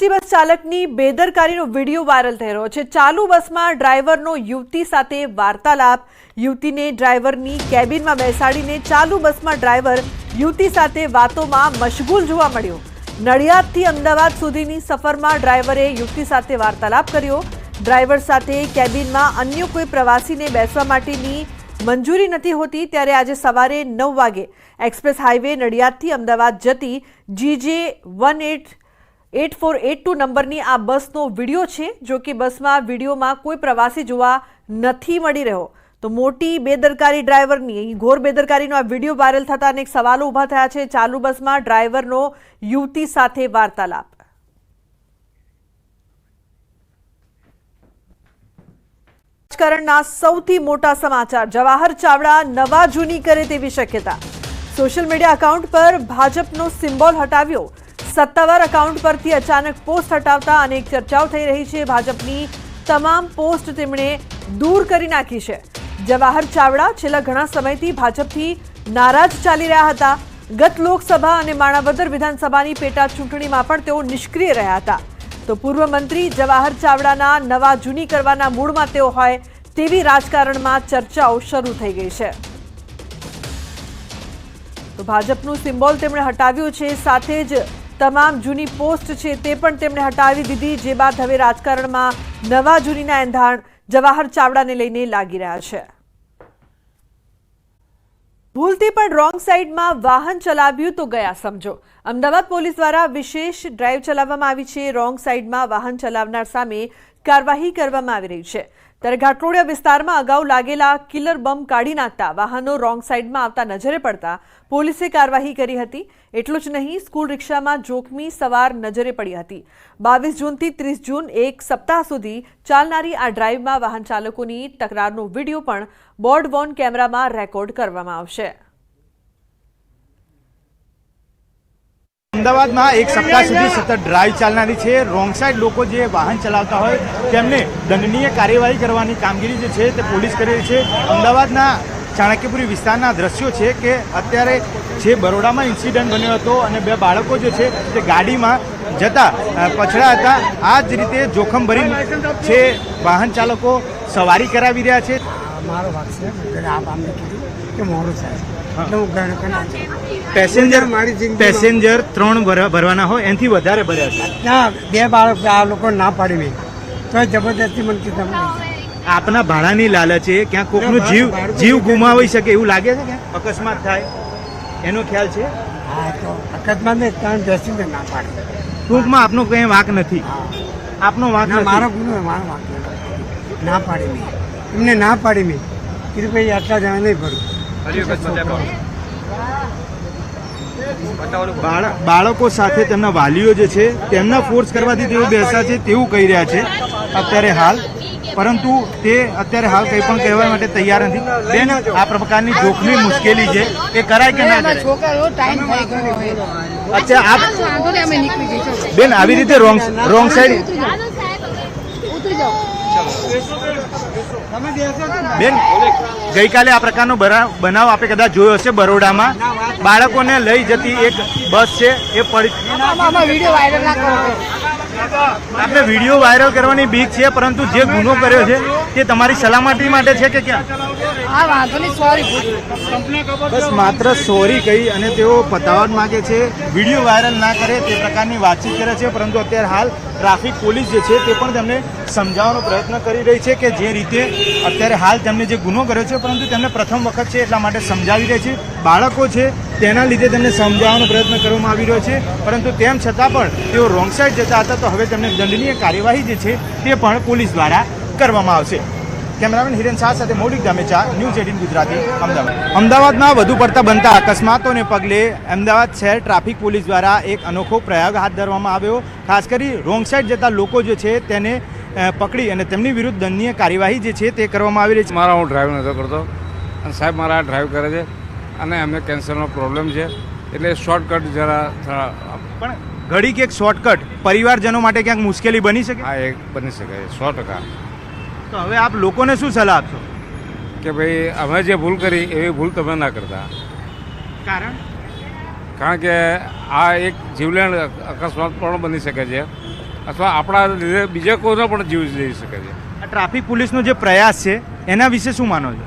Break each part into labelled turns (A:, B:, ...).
A: ST bus ચાલકની બેદરકારીનો video viral થઈ રહ્યો છે। ચાલુ બસમાં ડ્રાઈવરનો યુવતી સાથે વાર્તાલાપ। યુવતીને ડ્રાઈવરની કેબિનમાં બેસાડીને ચાલુ બસમાં ડ્રાઈવર યુવતી સાથે વાતોમાં મશગુલ જોવા મળ્યો। નડિયાદથી અમદાવાદ સુધીની સફરમાં ડ્રાઈવરે યુવતી સાથે વાર્તાલાપ કર્યો। ડ્રાઈવર સાથે કેબિનમાં અન્ય કોઈ પ્રવાસીને બેસવા માટેની મંજૂરી નથી હોતી, ત્યારે આજે સવારે 9 વાગે એક્સપ્રેસ હાઈવે નડિયાદથી અમદાવાદ જતી GJ-8482 નંબરની આ બસનો વિડીયો છે। જો કે બસમાં વિડીયોમાં કોઈ પ્રવાસી જોવા નથી મળી રહ્યો, તો મોટી બેદરકારી ડ્રાઈવરની, ઘોર બેદરકારીનો આ વિડીયો વાયરલ થતા અનેક સવાલો ઊભા થયા છે। ચાલુ બસમાં ડ્રાઈવરનો યુવતી સાથે વાર્તાલાપ। રાજકારણના સૌથી મોટા સમાચાર, જવાહર ચાવડા નવા જૂની કરે તેવી શક્યતા। સોશિયલ મીડિયા એકાઉન્ટ પર ભાજપનો સિમ્બોલ હટાવ્યો। સત્તાવાર એકાઉન્ટ પરથી અચાનક પોસ્ટ હટાવતા અનેક ચર્ચાઓ થઈ રહી છે। ભાજપની તમામ પોસ્ટ તેમણે દૂર કરી નાખી છે। જવાહર ચાવડા છેલ્લા ઘણા સમયથી ભાજપથી નારાજ ચાલી રહ્યા હતા। ગત લોકસભા અને માણાવદર વિધાનસભાની પેટા ચૂંટણીમાં પણ તેઓ નિષ્ક્રિય રહ્યા હતા। તો પૂર્વ મંત્રી જવાહર ચાવડાના નવા જૂની કરવાના મૂડમાં તેઓ હોય તેવી રાજકારણમાં ચર્ચાઓ શરૂ થઈ ગઈ છે। તો ભાજપનું સિમ્બોલ તેમણે હટાવ્યું છે, સાથે જ તમામ જૂની પોસ્ટ છે તે પણ તેમણે હટાવી દીધી, જે બાદ હવે રાજકારણમાં નવા જૂનીના એંધાણ જવાહર ચાવડાને લઈને લાગી રહ્યા છે। ભૂલથી પણ રોંગ સાઈડમાં વાહન ચલાવ્યું તો ગયા સમજો। અમદાવાદ પોલીસ દ્વારા વિશેષ ડ્રાઈવ ચલાવવામાં આવી છે। રોંગ સાઈડમાં વાહન ચલાવનાર સામે કાર્યવાહી કરવામાં આવી રહી છે। ત્યારે ઘાટલોડિયા વિસ્તારમાં અગાઉ લાગેલા કિલર બમ કાઢી નાખતા વાહનો રોંગ સાઈડમાં આવતા નજરે પડતા પોલીસે કાર્યવાહી કરી હતી। એટલું જ નહીં, સ્કૂલ રિક્ષામાં જોખમી સવાર નજરે પડી હતી। 22 જૂનથી 30 જૂન એક સપ્તાહ સુધી ચાલનારી આ ડ્રાઈવમાં વાહન ચાલકોની તકરારનો વિડીયો પણ બોર્ડ વોન કેમેરામાં રેકોર્ડ કરવામાં આવશે।
B: અમદાવાદમાં એક સપ્તાહ સુધી સતત ડ્રાઈવ ચાલનારી છે। રોંગ સાઈડ લોકો જે વાહન ચલાવતા હોય તેમને દંડનીય કાર્યવાહી કરવાની કામગીરી જે છે તે પોલીસ કરી રહી છે। અમદાવાદના ચાણક્યપુરી વિસ્તારના દ્રશ્યો છે કે અત્યારે જે બરોડામાં ઇન્સિડન્ટ બન્યો હતો અને 2 બાળકો જે છે તે ગાડીમાં જતા પછડા હતા, આ જ રીતે જોખમભરી છે વાહન ચાલકો સવારી કરાવી રહ્યા છે।
C: મારો વાક છે, આપ આમને કીધું કે મોડું થાય
B: પેસેન્જર 3 ભરવાના હોય એનાથી વધારે ભર્યા છે।
C: ના, 2 બાળક આ લોકો ના પાડી મેં તો જબરદસ્તી મને કીધું
B: આપના ભાડાની લાલચે ક્યાંક કોકનો જીવ ગુમાવી શકે એવું લાગે છે કે અકસ્માત થાય એનો ખ્યાલ છે?
C: હા, તો અકસ્માત ને ત્રણ પેસેન્જર ના પાડે।
B: ટૂંકમાં આપનો કંઈ વાંક નથી? આપનો વાંક નથી?
C: મારો ગુનો, મારો વાંક ના પાડી મેં, એમને ના પાડી મેં કીધું ભાઈ આટલા જણા નહીં ભરું।
B: બાળકો સાથે તેમના વાલીઓ જે છે તેમના ફોર્સ કરવાથી તેઓ બેસા છે તેવું કહી રહ્યા છે અત્યારે હાલ, પરંતુ તે અત્યારે હાલ કંઈ પણ કહેવા માટે તૈયાર નથી। બેન, આ પ્રકારની જોખમી મુશ્કેલી છે એ કરાય કે ના કરાય? અચ્છા, આપ બેન આવી રીતે રોંગ સાઈડ બેન, ગઈકાલે આ પ્રકારનો બનાવ આપણે કદાચ જોયો હશે બરોડામાં। બાળકોને લઈ જતી એક બસ છે એ પડી, આપણે વિડીયો વાયરલ કરવાની બીક છે, પરંતુ જે ગુનો કર્યો છે તે તમારી સલામતી માટે છે કે ક્યાં? બસ માત્ર સોરી કહી અને તેઓ પતાવટ માંગે છે, વિડીયો વાયરલ ના કરે તે પ્રકારની વાતચીત કરે છે। પરંતુ અત્યારે હાલ ટ્રાફિક પોલીસ જે છે તે પણ તેમને સમજાવવાનો પ્રયત્ન કરી રહી છે કે જે રીતે અત્યારે હાલ તેમને જે ગુનો કર્યો છે, પરંતુ તેમને પ્રથમ વખત છે એટલા માટે સમજાવી રહી છે। બાળકો છે તેના લીધે તેમને સમજાવવાનો પ્રયત્ન કરવામાં આવી રહ્યો છે, પરંતુ તેમ છતાં પણ તેઓ રોંગ સાઈડ જતા હતા, તો હવે તેમને દંડનીય કાર્યવાહી જે છે તે પણ પોલીસ દ્વારા કરવામાં આવશે। કેમેરામેન હિરેન શાહ સાથે મૌલિક જામેચા, ન્યૂઝ 18 ગુજરાતી, અમદાવાદ। અમદાવાદમાં વધુ પડતા બનતા અકસ્માતોને પગલે અમદાવાદ શહેર ટ્રાફિક પોલીસ દ્વારા એક અનોખો પ્રયોગ હાથ ધરવામાં આવ્યો। ખાસ કરી રોંગ સાઈડ જતા લોકો જે છે તેને પકડી અને તેમની વિરુદ્ધ દંડનીય કાર્યવાહી જે છે તે કરવામાં આવી રહી છે।
D: હું ડ્રાઈવ નહોતો કરતો અને સાહેબ મારા ડ્રાઈવ કરે છે અને અમને કેન્સરનો પ્રોબ્લેમ છે, એટલે શોર્ટકટ જરા
B: પણ ઘડીક એક શોર્ટકટ પરિવારજનો માટે ક્યાંક મુશ્કેલી બની શકે?
D: હા, એક બની શકે 100%।
B: તો હવે આપ લોકોને શું સલાહ આપશો?
D: કે ભાઈ અમે જે ભૂલ કરી એવી ભૂલ તમે ના કરતા।
B: કારણ
D: કે આ એક જીવલેણ અકસ્માત પણ બની શકે છે। અથવા આપણા લીધે બીજા કોઈનો પણ જીવ જઈ શકે છે.
B: આ ટ્રાફિક પોલીસનો જે પ્રયાસ છે એના વિશે શું માનો છો?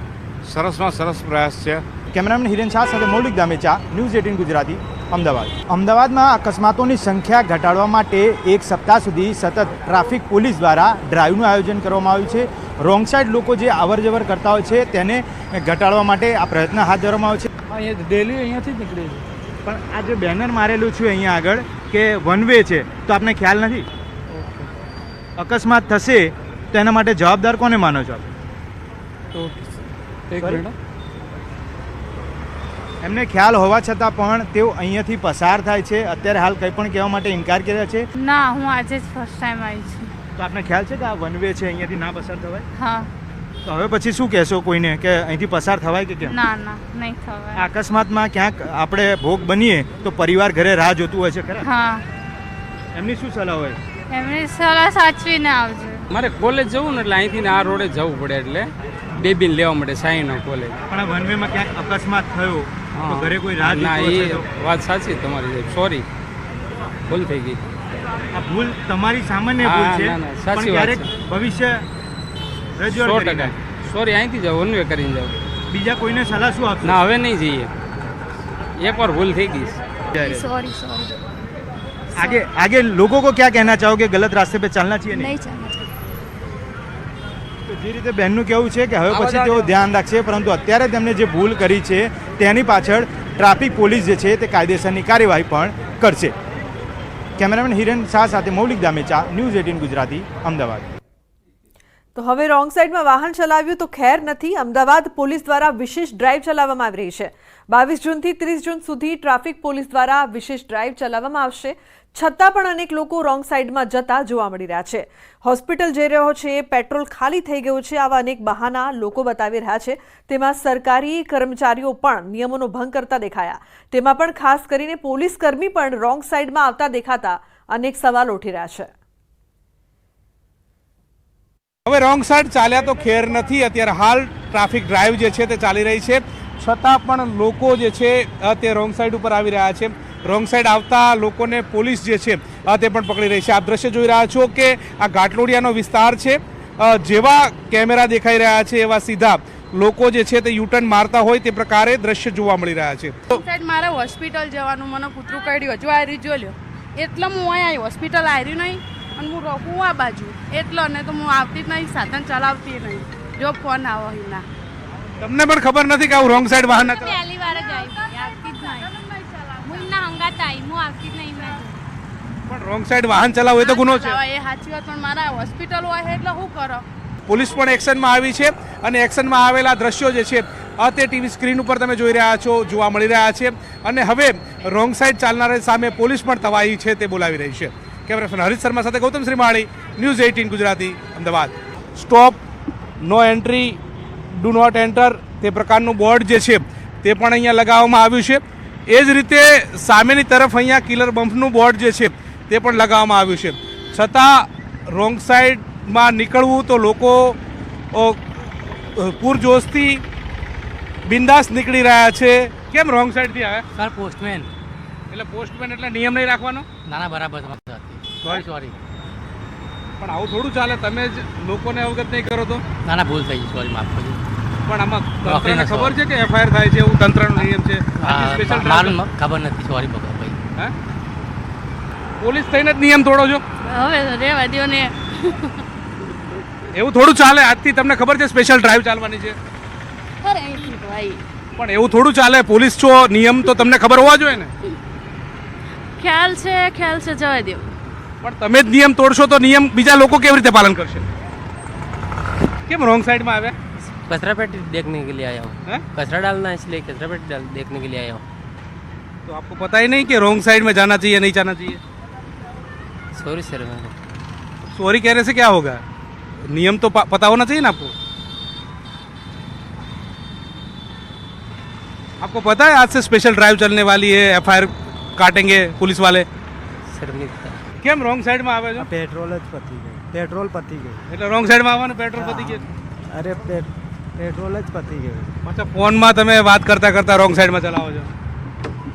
D: સરસમાં સરસ પ્રયાસ છે.
B: કેમેરામેન હિરેન શાહ સાથે મૌલિક દામેચા, ન્યૂઝ 18 ગુજરાતી, અમદાવાદ. અમદાવાદમાં અકસ્માતોની સંખ્યા ઘટાડવા માટે એક સપ્તાહ સુધી સતત ટ્રાફિક પોલીસ દ્વારા ડ્રાઈવનું આયોજન કરવામાં આવ્યું છે. રોંગ સાઈડ લોકો જે અવર જવર કરતા હોય છે તેને ઘટાડવા માટે આ પ્રયત્ન હાથ ધરવામાં આવ્યો છે.
E: અહીંયા ડેલી અહીંયાથી જ નીકળે છે.
B: પણ આ જે બેનર મારેલું છે અહીંયા આગળ કે વન વે છે, તો આપને ખ્યાલ નથી? અકસ્માત થશે તો એના માટે જવાબદાર કોને માનો છો?
E: તો એક
B: Sorry?
E: મિનિટ.
B: એમને ખ્યાલ હોવા છતાં પણ તેઓ અહીંયાથી પસાર થાય છે. અત્યારે હાલ કંઈ પણ કહેવા માટે ઇનકાર કર્યા છે.
F: ના, હું આજે જ ફર્સ્ટ ટાઈમ આવી છું.
B: તો આપને ખ્યાલ છે કે આ વન વે છે, અહીંયાથી ના પસાર થવાય?
F: હા.
B: તો હવે પછી શું કહેશો કોઈને કે અહીંથી પસાર થવાય કે કેમ?
F: ના નહીં થવાય.
B: આ અકસ્માતમાં ક્યાંક આપણે ભોગ બનીએ તો પરિવાર ઘરે રાહ જોતું હોય છે ખરા?
F: હા,
B: એમની શું સલાહ હોય?
F: એમની સલાહ સાચવીને આવજો.
E: મારે કોલેજ જવું ને એટલે અહીંથી આ રોડે જવું પડે એટલે બેબીને લેવા માટે સાઈનો કોલેજ.
B: પણ આ વન વેમાં ક્યાંક અકસ્માત થયો તો ઘરે કોઈ રાહ
E: ના,
B: જોતું હશે
E: એ
B: તો?
E: વાત સાચી તમારી. સોરી, ભૂલ થઈ ગઈ.
B: આ ભૂલ તમારી સામાન્ય ભૂલ
E: હા,
B: છે,
E: ના, ના, સાચી
B: પણ
E: વાત
B: ક્યારેક ભવિષ્ય રજૂઆત
E: 100%.
B: કરીને
E: સોરી, અહીંથી જાઓ, વન વે કરીને જાઓ.
B: બીજા કોઈને સલાહ શું આપશો?
E: ના, હવે નહીં જઈએ. એકવાર ભૂલ થઈ ગઈ.
F: સોરી.
B: आगे आगे लोगों को क्या कहना चाहोगे? गलत रास्ते पे चलना चाहिए नहीं? તો જે રીતે બહેનનું કહેવું છે કે હવે પછી તેઓ ધ્યાન રાખશે, પરંતુ અત્યારે તેમણે જે ભૂલ કરી છે તેની પાછળ ટ્રાફિક પોલીસ જે છે તે કાયદેસરની કાર્યવાહી પણ કરશે. કેમેરામેન હિરેન શાહ સાથે મૌલિક દામેચા, ન્યૂઝ 18 ગુજરાતી, અમદાવાદ.
A: તો હવે રોંગ સાઈડમાં વાહન ચલાવ્યું તો ખેર નથી. અમદાવાદ પોલીસ દ્વારા વિશેષ ડ્રાઈવ ચલાવવામાં આવી રહી છે. 22 જૂનથી 30 જૂન સુધી ટ્રાફિક પોલીસ દ્વારા વિશેષ ડ્રાઈવ ચલાવવામાં આવશે. છતાં પણ અનેક લોકો રોંગ સાઈડમાં જતા જોવા મળી રહ્યા છે. હોસ્પિટલ જઈ રહ્યો છે, પેટ્રોલ ખાલી થઈ ગયું છે, આવા અનેક બહાના લોકો બતાવી રહ્યા છે. તેમાં સરકારી કર્મચારીઓ પણ નિયમોનો ભંગ કરતા દેખાયા. તેમાં પણ ખાસ કરીને પોલીસ કર્મી પણ રોંગ સાઈડમાં આવતા દેખાતા અનેક સવાલ ઉઠી રહ્યા છે.
G: હવે રોંગ સાઈડ ચાલ્યા તો ખેર નથી. અત્યારે હાલ ટ્રાફિક ડ્રાઈવ જે છે તે ચાલી રહી છે, છતાં પણ લોકો જે છે તે રોંગ સાઈડ ઉપર આવી રહ્યા છે. રોંગ સાઈડ આવતા લોકોને પોલીસ જે છે તે પણ પકડી રહી છે. આપ દ્રશ્ય જોઈ રહ્યા છો કે આ ઘાટલોડિયાનો વિસ્તાર છે. જેવા કેમેરા દેખાઈ રહ્યા છે એવા સીધા લોકો જે છે તે યુટર્ન મારતા હોય તે પ્રકારે દ્રશ્ય જોવા મળી રહ્યા છે.
H: સાઈડ મારે હોસ્પિટલ જવાનું, મને કૂતરું કાઢ્યું, હજુ આયરી જો લ્યો એટલે હું અહીં આવી. હોસ્પિટલ આયરી નહીં અને હું રોકું આ બાજુ એટલે, ને તો હું આવતી જ નહીં, સાધન ચલાવતી નહીં. જો ફોન આવો હિના.
G: તમને પણ ખબર નથી કે આવું રોંગ સાઈડ વાહન ના ચલાવે?
F: પહેલી વાર જ આવી, આવતી જ નહીં. હું ના હંગાત આવી, હું આવતી જ નહીં.
G: પણ રોંગ સાઈડ વાહન ચલાવવું એ તો ગુનો છે.
H: એ સાચી વાત, પણ મારા હોસ્પિટલ હોય એટલે શું કરો?
G: પોલીસ પણ એક્શનમાં આવી છે અને એક્શનમાં આવેલા દ્રશ્યો જે છે તે ટીવી સ્ક્રીન ઉપર તમે જોઈ રહ્યા છો, જોવા મળી રહ્યા છે. અને હવે રોંગ સાઈડ ચાલનારા સામે પોલીસ પણ તવાઈ છે તે બોલાવી રહી છે. કેમેરામેન હરીશ શર્મા સાથે Gautam Shrimali, news 18 Gujarati, Ahmedabad. Stop, no entry, do not enter તે પ્રકારનું બોર્ડ જે છે તે પણ અહીંયા લગાવવામાં આવ્યું છે. એ જ રીતે સામેની તરફ અહીંયા કિલર બમ્પનું બોર્ડ જે છે તે પણ લગાવવામાં આવ્યું છે. છતાં રોંગ સાઈડમાં નીકળવું તો લોકો પૂરજોશથી બિંદાસ નીકળી રહ્યા છે. કેમ રોંગ સાઈડથી આવ્યા?
I: Sir postman.
G: એટલે પોસ્ટમેન એટલે નિયમ નહીં રાખવાનો?
I: નાના બરાબર સોરી.
G: પણ આવું થોડું ચાલે, તમે જ લોકોને અવગત નહીં કરો તો?
I: નાના ભૂલ થઈ ગઈ, સોરી, માફ કરજો.
G: પણ આમાં તંત્રને ખબર છે કે એફઆઈઆર થાય છે, એવું તંત્રનો નિયમ છે? સ્પેશિયલ
I: મારું ખબર નથી, સોરી ભાઈ.
G: હે? પોલીસ થઈને જ નિયમ તોડો છો?
H: હવે રેવા દો ને.
G: એવું થોડું ચાલે. આજથી તમને ખબર છે સ્પેશિયલ ડ્રાઈવ ચાલવાની છે?
H: અરે અહીંથી ભાઈ
G: પણ એવું થોડું ચાલે. પોલીસ છો, નિયમ તો તમને ખબર હોવા જોઈએ ને?
H: ખ્યાલ છે જવા દો.
G: પણ તમે જ નિયમ તોડશો તો નિયમ બીજા લોકો કેવી રીતે પાલન કરશે? કેમ રોંગ સાઈડમાં આવ્યા?
I: कचरा पेटी देखने के लिए आया हूँ.
G: हैं?
I: कचरा डालना है इसलिए कचरा पेटी देखने के लिए आया हूँ.
G: तो आपको पता ही नहीं कि रोंग साइड में जाना चाहिए, नहीं जाना चाहिए?
I: Sorry sir.
G: सॉरी कहने से क्या होगा? नियम तो पता होना चाहिए ना आपको. आपको पता है आज से स्पेशल ड्राइव चलने वाली है, एफआईआर काटेंगे पुलिस वाले?
I: सर नहीं पता.
G: કેમ રોંગ સાઈડમાં આવે છે?
C: પેટ્રોલ જ પતી ગઈ, પેટ્રોલ પતી ગઈ.
G: એટલે રોંગ સાઈડમાં આવવાનું, પેટ્રોલ પતી ગયું.
C: અરે પેટ્રોલ જ પતી ગયું.
G: પાછા ફોનમાં તમે વાત કરતા કરતા રોંગ સાઈડમાં ચલાવો છો.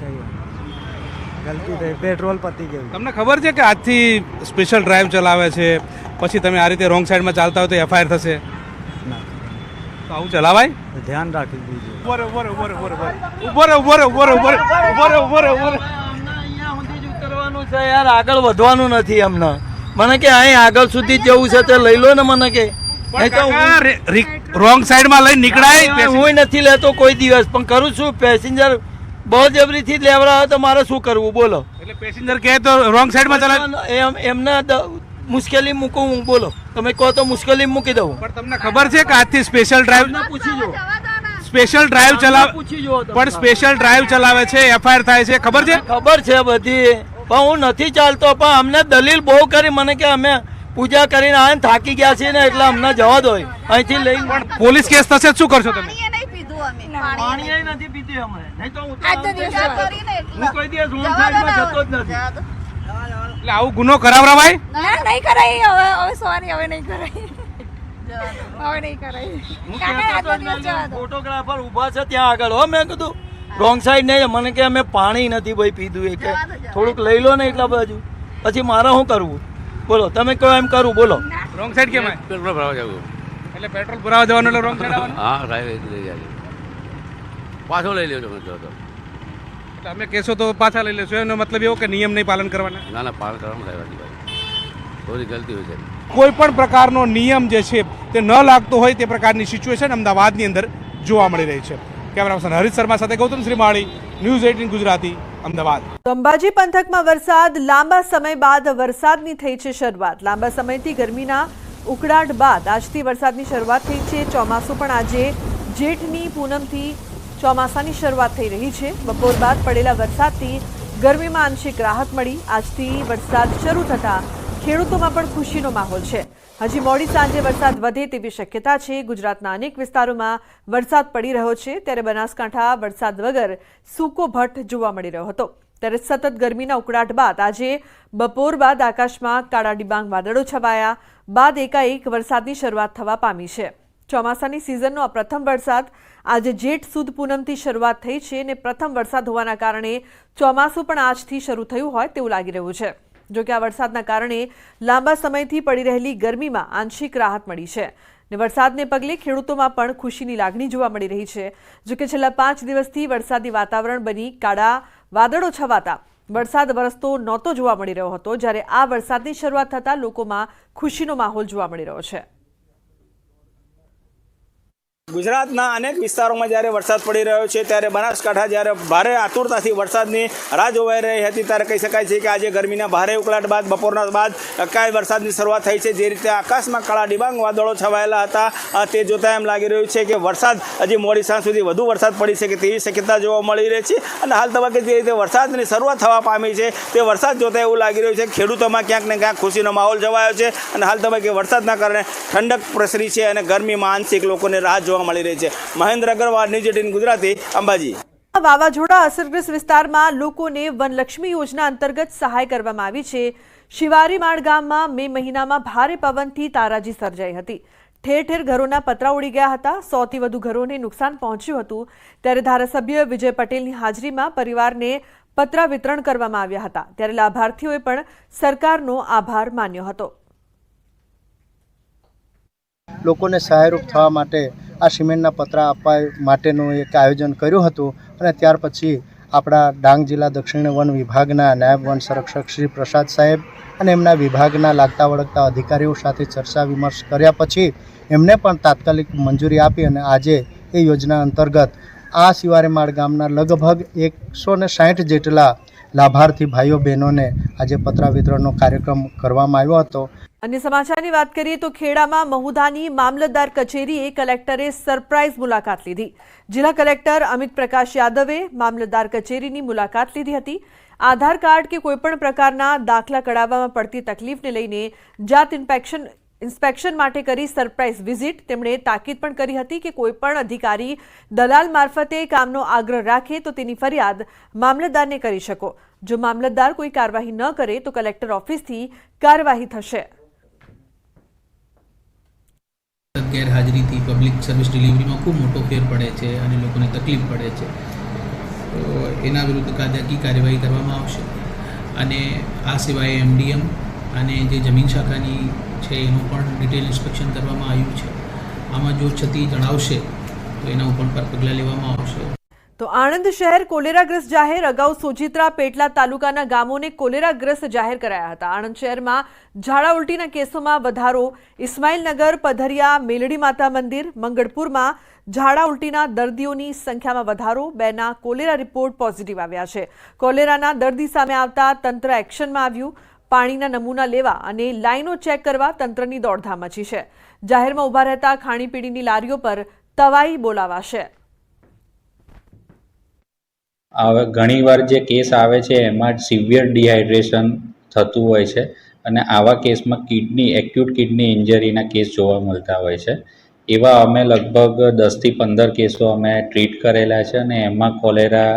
C: કઈ વાત. ગલતી થઈ, પેટ્રોલ પતી ગયું.
G: તમને ખબર છે કે આજથી સ્પેશિયલ ડ્રાઈવ ચલાવે છે, પછી તમે આ રીતે રોંગ સાઈડમાં ચાલતા હોય તો એફઆઈઆર થશે?
C: ના,
G: તો આવું ચલાવાય?
C: ધ્યાન રાખી દીધું.
J: કરવાનું છે યાર, આગળ વધવાનું નથી એમને. મને કે અહીં આગળ સુધી જવું છે તે લઈ લો ને મને કે.
G: રોંગ સાઈડમાં લઈને નીકળાય.
J: હું નથી લેતો કોઈ દિવસ, પણ કરું છું. પેસેન્જર બહુ જબરીથી જ લેવડાવે તો મારે શું કરવું બોલો?
G: એટલે પેસેન્જર કહે તો રોંગ સાઈડમાં ચલાવે.
J: એમને મુશ્કેલી મૂકું હું, બોલો તમે કહો તો મુશ્કેલી મૂકી દઉં.
G: પણ તમને ખબર છે કે આજથી સ્પેશિયલ ડ્રાઈવ
J: પૂછી જો,
G: સ્પેશિયલ ડ્રાઈવ ચલાવે,
J: પૂછી જો
G: પણ સ્પેશિયલ ડ્રાઈવ ચલાવે છે, એફઆઈઆર થાય છે, ખબર છે?
J: ખબર છે બધી, પણ હું નથી ચાલતો. પણ અમને દલીલ બહુ કરી મને કે અમે પૂજા કરીને આવીને થાકી ગયા છીએ ને એટલે અમને જવા દો અહીંથી લઈ.
G: પણ પોલીસ કેસ થશે શું કરશો તમે?
J: પાણી નથી પીતી અમે, નહીં તો હું કોઈ દિવસ રોંગ સાઈડમાં જતો જ નથી.
G: એટલે આવું ગુનો કરાવરાવાય?
F: નહીં કરાય હવે સોરી હવે નહીં કરાય હવે નહીં કરાય.
J: હું કહેતો જ નથી, ફોટોગ્રાફર ઊભા છે ત્યાં આગળ. હો મેં કીધું રોંગ સાઈડ નહીં, મને કે અમે પાણી નથી ભાઈ પીધું એ કે થોડુંક લઈ લો ને એટલા બાજુ. પછી મારે શું કરવું બોલો? તમે કહો એમ કરું બોલો.
G: રોંગ સાઈડ કેમ?
D: પેટ્રોલ ભરાવા જવું.
G: એટલે પેટ્રોલ ભરાવા જવાનું એટલે રોંગ સાઈડ આવવાનું?
D: હા, ડ્રાઈવ લઈ જાય, પાછો લઈ લેજો તમે તો.
G: એટલે અમે કહેશો તો પાછા લઈ લેશો, એનો મતલબ એવો કે નિયમ નહીં પાલન કરવાના?
D: ના ના, પાલન કરવાનું થાય ભાઈ, થોડી ગલતી હોય છે.
G: કોઈ પણ પ્રકારનો નિયમ જે છે તે ન લાગતો હોય તે પ્રકારની સિચ્યુએશન અમદાવાદની અંદર જોવા મળી રહી છે. કેમેરા પર્સન હરીશ શર્મા સાથે ગૌતમ શ્રીમાળી, ન્યૂઝ 18 ગુજરાતી, અમદાવાદ.
A: અંબાજી પંથકમાં વરસાદ, લાંબા સમય બાદ વરસાદની થઈ છે શરૂઆત. લાંબા સમયથી ગરમીના ઉકળાટ બાદ આજથી વરસાદની શરૂઆત થઈ છે. ચોમાસું પણ આજે જેઠની પૂનમથી ચોમાસાની શરૂઆત થઈ રહી છે. બપોર બાદ પડેલા વરસાદથી ગરમીમાં આંશિક રાહત મળી. આજથી વરસાદ શરૂ થતાં ખેડૂતોમાં પણ ખુશીનો માહોલ છે. હજી મોડી સાંજે વરસાદ વધે તેવી શક્યતા છે. ગુજરાતના અનેક વિસ્તારોમાં વરસાદ પડી રહ્યો છે, ત્યારે બનાસકાંઠા વરસાદ વગર સૂકો ભટ્ટ જોવા મળી રહ્યો હતો. ત્યારે સતત ગરમીના ઉકળાટ બાદ આજે બપોર બાદ આકાશમાં કાળા ડિબાંગ વાદળો છવાયા બાદ એકાએક વરસાદની શરૂઆત થવા પામી છે. ચોમાસાની સિઝનનો આ પ્રથમ વરસાદ આજે જેઠ સુદ પૂનમથી શરૂઆત થઈ છે અને પ્રથમ વરસાદ હોવાના કારણે ચોમાસું પણ આજથી શરૂ થયું હોય તેવું લાગી રહ્યું છે. જોકે આ વરસાદના કારણે લાંબા સમયથી પડી રહેલી ગરમીમાં આંશિક રાહત મળી છે અને વરસાદને પગલે ખેડૂતોમાં પણ ખુશીની લાગણી જોવા મળી રહી છે. જોકે છેલ્લા 5 દિવસથી વરસાદી વાતાવરણ બની કાળા વાદળો છવાતા વરસાદ વરસતો નહોતો જોવા મળી રહ્યો હતો, જ્યારે આ વરસાદની શરૂઆત થતાં લોકોમાં ખુશીનો માહોલ જોવા મળી રહ્યો છે.
B: ગુજરાતના અનેક વિસ્તારોમાં જ્યારે વરસાદ પડી રહ્યો છે ત્યારે બનાસકાંઠા જ્યારે ભારે આતુરતાથી વરસાદની રાહ જોવાઈ રહી હતી ત્યારે કહી શકાય છે કે આજે ગરમીના ભારે ઉકળાટ બાદ બપોરના બાદ અકાય વરસાદની શરૂઆત થઈ છે. જે રીતે આકાશમાં કાળા ડિબાંગ વાદળો છવાયેલા હતા તે જોતાં એમ લાગી રહ્યું છે કે વરસાદ હજી મોડી સાંજ સુધી વધુ વરસાદ પડી શકે તેવી શક્યતા જોવા મળી રહી છે. અને હાલ તબક્કે જે રીતે વરસાદની શરૂઆત થવા પામી છે તે વરસાદ જોતાં એવું લાગી રહ્યું છે કે ખેડૂતોમાં ક્યાંક ને ક્યાંક ખુશીનો માહોલ છવાયો છે અને હાલ તબક્કે વરસાદના કારણે ઠંડક પ્રસરી છે અને ગરમીમાં આંશિક લોકોને રાહત જોવા મળી રહી છે. મહેન્દ્ર અગ્રવાલ, ન્યૂઝ 18 ગુજરાતી, અંબાજી.
A: વાવાઝોડા અસરગ્રસ્ત વિસ્તારમાં લોકોને વનલક્ષ્મી યોજના અંતર્ગત સહાય કરવામાં આવી છે. શિવારીમાળ ગામમાં મે મહિનામાં ભારે પવનથી તારાજી સર્જાઈ હતી. ઠેર ઠેર ઘરોના પતરા ઉડી ગયા હતા. 100થી વધુ ઘરોને નુકસાન પહોંચ્યું હતું. ત્યારે ધારાસભ્ય વિજય પટેલની હાજરીમાં પરિવારને પતરા વિતરણ કરવામાં આવ્યા હતા. ત્યારે લાભાર્થીઓએ પણ સરકારનો આભાર માન્યો હતો.
C: લોકોને સહાયરૂપ થવા માટે આ સિમેન્ટના પતરા આપવા માટેનું એક આયોજન કર્યું હતું અને ત્યાર પછી આપણા ડાંગ જિલ્લા દક્ષિણ વન વિભાગના નાયબ વન સંરક્ષક શ્રી પ્રસાદ સાહેબ અને એમના વિભાગના લાગતા વળગતા અધિકારીઓ સાથે ચર્ચા વિમર્શ કર્યા પછી એમને પણ તાત્કાલિક મંજૂરી આપી અને આજે એ યોજના અંતર્ગત આ શિવારીમાળ ગામના લગભગ 160 જેટલા લાભાર્થી ભાઈઓ બહેનોને આજે પતરા વિતરણનો કાર્યક્રમ કરવામાં આવ્યો હતો.
A: અન્ય સમાચારની વાત કરીએ તો ખેડામાં મહુધાની મામલતદાર કચેરીએ કલેક્ટરે સરપ્રાઇઝ મુલાકાત લીધી. જિલ્લા કલેક્ટર અમિત પ્રકાશ યાદવે મામલતદાર કચેરીની મુલાકાત લીધી હતી. આધાર કાર્ડ કે કોઈપણ પ્રકારના દાખલા કઢાવવામાં પડતી તકલીફને લઈને જાત ઇન્સ્પેક્શન માટે કરી સરપ્રાઇઝ વિઝિટ. તેમણે તાકીદ પણ કરી હતી કે કોઈપણ અધિકારી દલાલ મારફતે કામનો આગ્રહ રાખે તો તેની ફરિયાદ મામલતદારને કરી શકો. જો મામલતદાર કોઈ કાર્યવાહી ન કરે તો કલેક્ટર ઓફિસથી કાર્યવાહી થશે.
K: ગેરહાજરીથી પબ્લિક સર્વિસ ડિલિવરીમાં ખૂબ મોટો ફેર પડે છે અને લોકોને તકલીફ પડે છે, તો એના વિરુદ્ધ કાયદાકીય કાર્યવાહી કરવામાં આવશે. અને આ સિવાય MDM અને જે જમીન શાખાની છે એનું પણ ડિટેલ ઇન્સ્પેક્શન કરવામાં આવ્યું છે. આમાં જો ક્ષતિ જણાવશે તો એના ઉપર પગલાં લેવામાં આવશે.
A: તો આણંદ શહેર કોલેરાગ્રસ્ત જાહેર. અગાઉ સોજિત્રા પેટલા તાલુકાના ગામોને કોલેરાગ્રસ્ત જાહેર કરાયા હતા. આણંદ શહેરમાં ઝાડા ઉલટીના કેસોમાં વધારો. ઇસ્માઇલનગર, પધરિયા, મેલડી માતા મંદિર, મંગળપુરમાં ઝાડા ઉલટીના દર્દીઓની સંખ્યામાં વધારો. 2ના કોલેરા રિપોર્ટ પોઝિટિવ આવ્યા છે. કોલેરાના દર્દી સામે આવતા તંત્ર એક્શનમાં આવ્યું. પાણીના નમૂના લેવા અને લાઈનો ચેક કરવા તંત્રની દોડધામ મચી છે. જાહેરમાં ઊભા રહેતા ખાણીપીણીની લારીઓ પર તવાઈ બોલાવાશે.
L: ઘણીવાર જે કેસ આવે છે એમાં સિવિયર ડિહાઇડ્રેશન થતું હોય છે અને આવા કેસમાં એક્યુટ કિડની ઇન્જરીના કેસ જોવા મળતા હોય છે. એવા અમે લગભગ 10થી 15 કેસો અમે ટ્રીટ કરેલા છે અને એમાં કોલેરા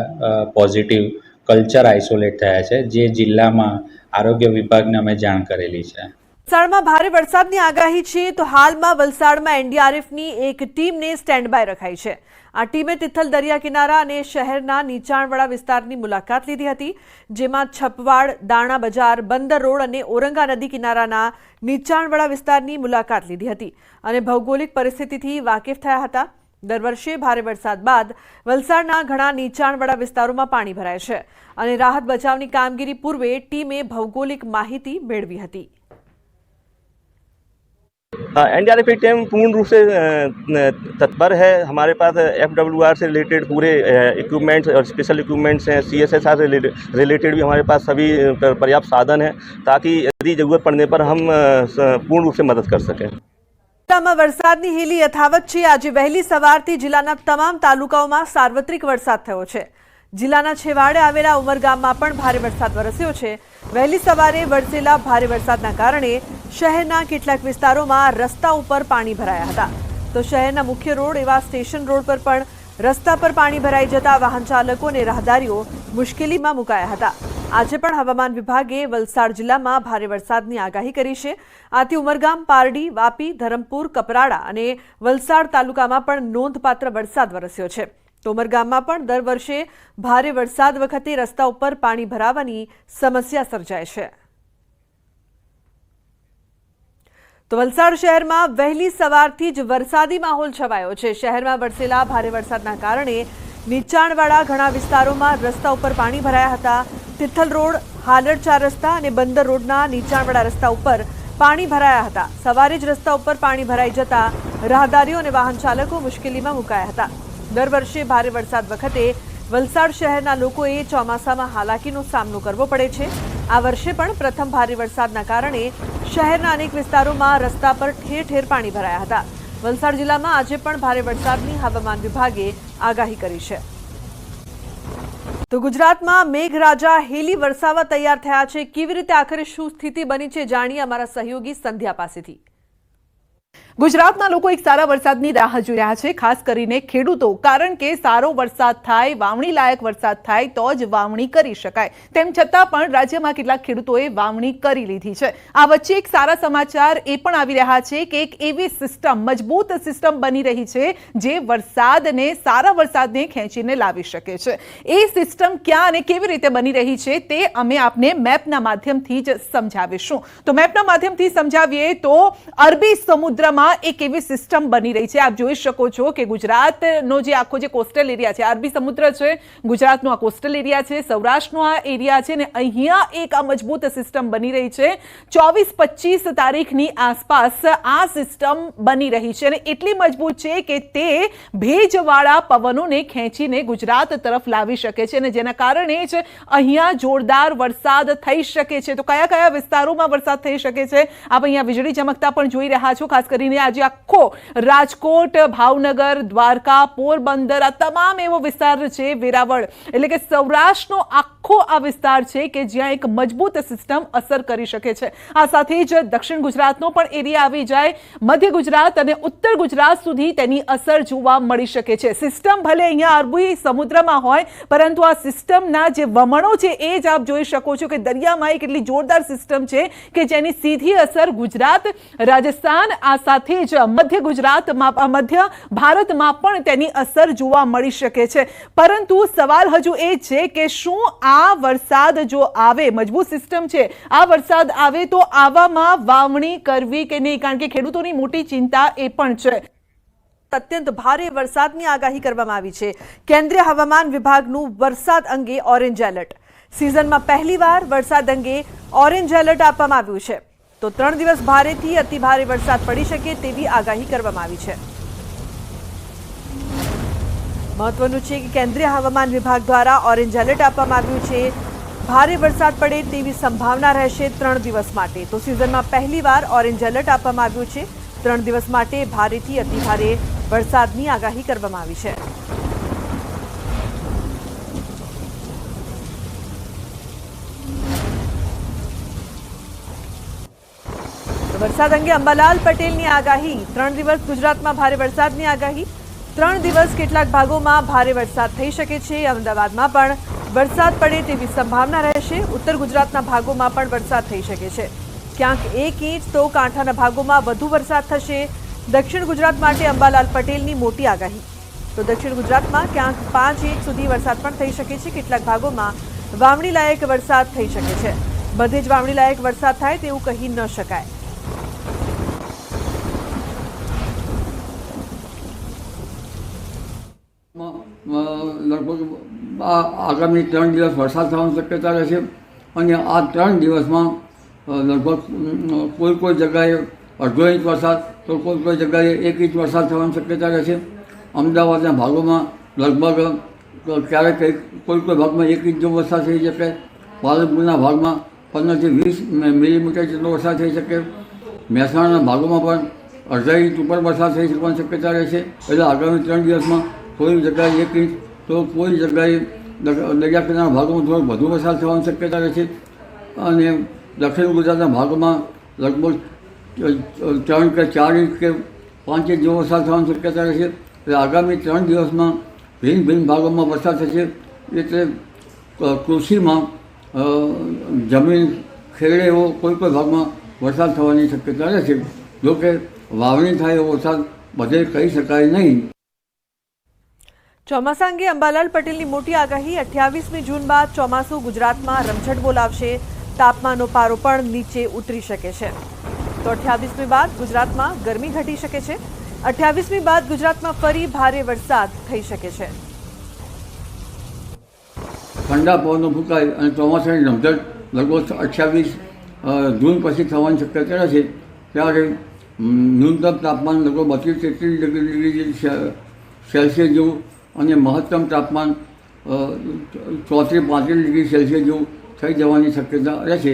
L: પોઝિટિવ કલ્ચર આઇસોલેટ થયા છે, જે જિલ્લામાં આરોગ્ય વિભાગને અમે જાણ કરેલી છે.
A: વલસાડમાં ભારે વરસાદની આગાહી છે, તો હાલમાં વલસાડમાં NDRFની એક ટીમને સ્ટેન્ડ બાય રખાઈ છે. આ ટીમે તિથલ દરિયા કિનારા અને શહેરના નીચાણવાળા વિસ્તારની મુલાકાત લીધી હતી, જેમાં છપવાડ, દાણા બજાર, બંદર રોડ અને ઓરંગા નદી કિનારાના નીચાણવાળા વિસ્તારની મુલાકાત લીધી હતી અને ભૌગોલિક પરિસ્થિતિથી વાકેફ થયા હતા. દર વર્ષે ભારે વરસાદ બાદ વલસાડના ઘણા નીચાણવાળા વિસ્તારોમાં પાણી ભરાય છે અને રાહત બચાવની કામગીરી પૂર્વે ટીમે ભૌગોલિક માહિતી મેળવી હતી.
M: NDRF की टीम पूर्ण रूप से तत्पर है. हमारे पास FWR से रिलेटेड पूरे इक्विपमेंट्स और स्पेशल इक्विपमेंट्स हैं. CSSR से रिलेटेड भी हमारे पास सभी पर्याप्त साधन हैं, ताकि यदि ज़रूरत पड़ने पर हम पूर्ण रूप से मदद कर सकें.
A: જિલ્લામાં વરસાદની હેલી યથાવત છે. આજે વહેલી સવારથી જિલ્લાના તમામ તાલુકાઓમાં સાર્વત્રિક વરસાદ થયો છે. જિલ્લાના છેવાડે આવેલા ઉમરગામમાં પણ ભારે વરસાદ વરસ્યો છે. વહેલી સવારે વરસેલા ભારે વરસાદના કારણે શહેરના કેટલાક વિસ્તારોમાં રસ્તા ઉપર પાણી ભરાયા હતા. તો શહેરના મુખ્ય રોડ એવા સ્ટેશન રોડ પર પણ રસ્તા પર પાણી ભરાઈ જતા વાહન ચાલકો અને રાહદારીઓ મુશ્કેલીમાં મુકાયા હતા. આજે પણ હવામાન વિભાગે વલસાડ જિલ્લામાં ભારે વરસાદની આગાહી કરી છે. આથી ઉમરગામ, પારડી, વાપી, ધરમપુર, કપરાડા અને વલસાડ તાલુકામાં પણ નોંધપાત્ર વરસાદ વરસ્યો છે. તો ઉમરગામમાં પણ દર વર્ષે ભારે વરસાદ વખતે રસ્તા ઉપર પાણી ભરાવાની સમસ્યા સર્જાય છે. તો વલસાડ શહેરમાં વહેલી સવારથી જ વરસાદી માહોલ છવાયો છે. શહેરમાં વરસેલા ભારે વરસાદના કારણે નીચાણવાળા ઘણા વિસ્તારોમાં રસ્તા ઉપર પાણી ભરાયા હતા. તિથલ રોડ, હાલડ 4 રસ્તા અને બંદર રોડના નીચાણવાળા રસ્તા ઉપર પાણી ભરાયા હતા. સવારે જ રસ્તા ઉપર પાણી ભરાઈ જતા રાહદારીઓ અને વાહન ચાલકો મુશ્કેલીમાં મુકાયા હતા. દર વર્ષે ભારે વરસાદ વખતે વલસાડ શહેરના લોકોએ ચોમાસામાં હાલાકીનો સામનો કરવો પડે છે. આ વર્ષે પણ પ્રથમ ભારે વરસાદના કારણે શહેરના અનેક વિસ્તારોમાં રસ્તા પર ઠેર ઠેર પાણી ભરાયા હતા. વલસાડ જિલ્લામાં આજે પણ ભારે વરસાદની હવામાન વિભાગે આગાહી કરી છે. તો ગુજરાતમાં મેઘરાજા હેલી વરસાવવા તૈયાર થયા છે. કેવી રીતે આખરે શું સ્થિતિ બની છે જાણીએ અમારા સહયોગી સંધ્યા પાસેથી.
N: ગુજરાતના લોકો એક સારા વરસાદની રાહ જોઈ રહ્યા છે, ખાસ કરીને ખેડૂતો, કારણ કે સારો વરસાદ થાય, વાવણી લાયક વરસાદ થાય તો જ વાવણી કરી શકાય. તેમ છતાં પણ રાજ્યમાં કેટલાક ખેડૂતોએ વાવણી કરી લીધી છે. આ વચ્ચે એક સારા સમાચાર એ પણ આવી રહ્યા છે કે એક એવી સિસ્ટમ, મજબૂત સિસ્ટમ બની રહી છે જે વરસાદને, સારા વરસાદને ખેંચીને લાવી શકે છે. એ સિસ્ટમ ક્યાં અને કેવી રીતે બની રહી છે તે અમે આપને મેપના માધ્યમથી જ સમજાવીશું. તો મેપના માધ્યમથી સમજાવીએ તો અરબી સમુદ્રમાં એક એવી સિસ્ટમ બની રહી છે. આપ જોઈ શકો છો કે ગુજરાતનો જે આખો જે કોસ્ટલ એરિયા છે, અરબી સમુદ્ર છે, ગુજરાતનો આ કોસ્ટલ એરિયા છે, સૌરાષ્ટ્રનો આ એરિયા છે ને અહીંયા એક આ મજબૂત સિસ્ટમ બની રહી છે. 24-25 તારીખની આસપાસ આ સિસ્ટમ બની રહી છે અને એટલી મજબૂત છે કે તે ભેજવાળા પવનોને ખેંચીને ગુજરાત તરફ લાવી શકે છે અને જેના કારણે જ અહીંયા જોરદાર વરસાદ થઈ શકે છે. તો કયા કયા વિસ્તારોમાં વરસાદ થઈ શકે છે આપ અહીંયા વીજળી ચમકતા પણ જોઈ રહ્યા છો. ખાસ કરીને આજે આખો રાજકોટ, ભાવનગર, દ્વારકા, પોરબંદર, આ તમામ એવો વિસ્તાર છે, વેરાવળ, એટલે કે સૌરાષ્ટ્રનો આખો આ વિસ્તાર છે કે જ્યાં એક મજબૂત સિસ્ટમ અસર કરી શકે છે. આ સાથે જ દક્ષિણ ગુજરાતનો પણ એરિયા આવી જાય, મધ્ય ગુજરાત અને ઉત્તર ગુજરાત સુધી તેની અસર જોવા મળી શકે છે. સિસ્ટમ ભલે અહીંયા અરબી સમુદ્રમાં હોય, પરંતુ આ સિસ્ટમના જે વમણો છે એ જ આપ જોઈ શકો છો કે દરિયામાં એક એટલી જોરદાર સિસ્ટમ છે કે જેની સીધી અસર ગુજરાત, રાજસ્થાન, આ સાથે જ મધ્ય ગુજરાતમાં મધ્ય ભારતમાં પણ તેની અસર જોવા મળી શકે છે. પરંતુ સવાલ હજુ એ છે કે શું આ વરસાદ જો આવે, મજબૂત સિસ્ટમ છે, આ વરસાદ આવે તો આવામાં વાવણી કરવી કે નહીં, કારણ કે ખેડૂતોની મોટી ચિંતા એ પણ છે.
A: અત્યંત ભારે વરસાદની આગાહી કરવામાં આવી છે. કેન્દ્રીય હવામાન વિભાગનું વરસાદ અંગે ઓરેન્જ એલર્ટ. સિઝનમાં પહેલીવાર વરસાદ અંગે ઓરેન્જ એલર્ટ આપવામાં આવ્યું છે. તો 3 દિવસ ભારેથી અતિ ભારે વરસાદ પડી શકે તેવી આગાહી કરવામાં આવી છે. મહત્વનું છે કે કેન્દ્રીય હવામાન વિભાગ દ્વારા ઓરેન્જ એલર્ટ આપવામાં આવ્યું છે. ભારે વરસાદ પડે તેવી સંભાવના રહેશે 3 દિવસ માટે. તો સિઝનમાં પહેલીવાર ઓરેન્જ એલર્ટ આપવામાં આવ્યું છે. 3 દિવસ માટે ભારેથી અતિ ભારે વરસાદની આગાહી કરવામાં આવી છે. વરસાદ અંગે અંબાલાલ પટેલની આગાહી. 3 દિવસ ગુજરાતમાં ભારે વરસાદની આગાહી. 3 દિવસ કેટલાક ભાગોમાં ભારે વરસાદ થઈ શકે છે. અમદાવાદમાં પણ વરસાદ પડે તેવી સંભાવના રહેશે. ઉત્તર ગુજરાતના ભાગોમાં પણ વરસાદ થઈ શકે છે. ક્યાંક 1 ઇંચ તો કાંઠાના ભાગોમાં વધુ વરસાદ થશે. દક્ષિણ ગુજરાત માટે અંબાલાલ પટેલની મોટી આગાહી. તો દક્ષિણ ગુજરાતમાં ક્યાંક 5 ઇંચ સુધી વરસાદ પણ થઈ શકે છે. કેટલાક ભાગોમાં વાવણી લાયક વરસાદ થઈ શકે છે. બધે જ વાવણી લાયક વરસાદ થાય તેવું કહી ન શકાય.
O: લગભગ આગામી 3 દિવસ વરસાદ થવાની શક્યતા રહેશે અને આ 3 દિવસમાં લગભગ કોઈ જગ્યાએ અડધો ઇંચ વરસાદ તો કોઈ જગ્યાએ 1 ઇંચ વરસાદ થવાની શક્યતા રહેશે. અમદાવાદના ભાગોમાં લગભગ ક્યારેક કોઈ ભાગમાં 1 ઇંચ જેવો વરસાદ થઈ શકે. પાલનપુરના ભાગમાં 15 થી 20 મિલીમીટર જેટલો વરસાદ થઈ શકે. મહેસાણાના ભાગોમાં પણ અડધા ઇંચ ઉપર વરસાદ થઈ શકવાની શક્યતા રહેશે. એટલે આગામી 3 દિવસમાં કોઈ જગ્યાએ 1 ઇંચ તો કોઈ જગ્યાએ દરિયા કિનારાના ભાગોમાં થોડો વધુ વરસાદ થવાની શક્યતા રહેશે અને દક્ષિણ ગુજરાતના ભાગોમાં લગભગ 3 કે 4 ઇંચ કે 5 ઇંચ જેવો વરસાદ થવાની શક્યતા રહેશે. એટલે આગામી 3 દિવસમાં ભિન્ન ભાગોમાં વરસાદ થશે. એટલે કૃષિમાં જમીન ખેડે એવો કોઈ ભાગમાં વરસાદ થવાની શક્યતા રહેશે. જોકે વાવણી થાય એવો વરસાદ બધે કહી શકાય નહીં.
A: ચોમાસા અંગે અંબાલાલ પટેલની મોટી આગાહી. 28મી જૂન બાદ ચોમાસું ગુજરાતમાં રમઝટ બોલાવશે. તાપમાનનો પારો પણ નીચે ઉતરી શકે છે. તો 28મી બાદ ગુજરાતમાં ગરમી ઘટી શકે છે. 28મી બાદ ગુજરાતમાં ફરી ભારે વરસાદ થઈ શકે છે.
O: ઠંડા પવનો ફૂંકાય અને ચોમાસાની રમઝટ લગભગ 28 જૂન પછી થવાની શક્યતા રહેશે. ત્યારે ન્યૂનતમ તાપમાન લગભગ 32-33 ડિગ્રી સેલ્સિયસ જેવું અને મહત્તમ તાપમાન 34-35 ડિગ્રી સેલ્સિયસ જેવું થઈ જવાની શક્યતા રહેશે.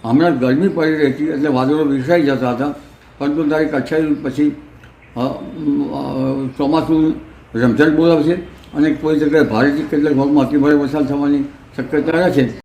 O: હમણાં ગરમી પડી રહી હતી એટલે વાદળો વિસરાઈ જતા હતા, પરંતુ તારીખ 28 પછી ચોમાસું રમઝટ બોલાવશે અને કોઈ જગ્યાએ ભારેથી કેટલાક ભાગમાં અતિભારે વરસાદ થવાની શક્યતા રહેશે.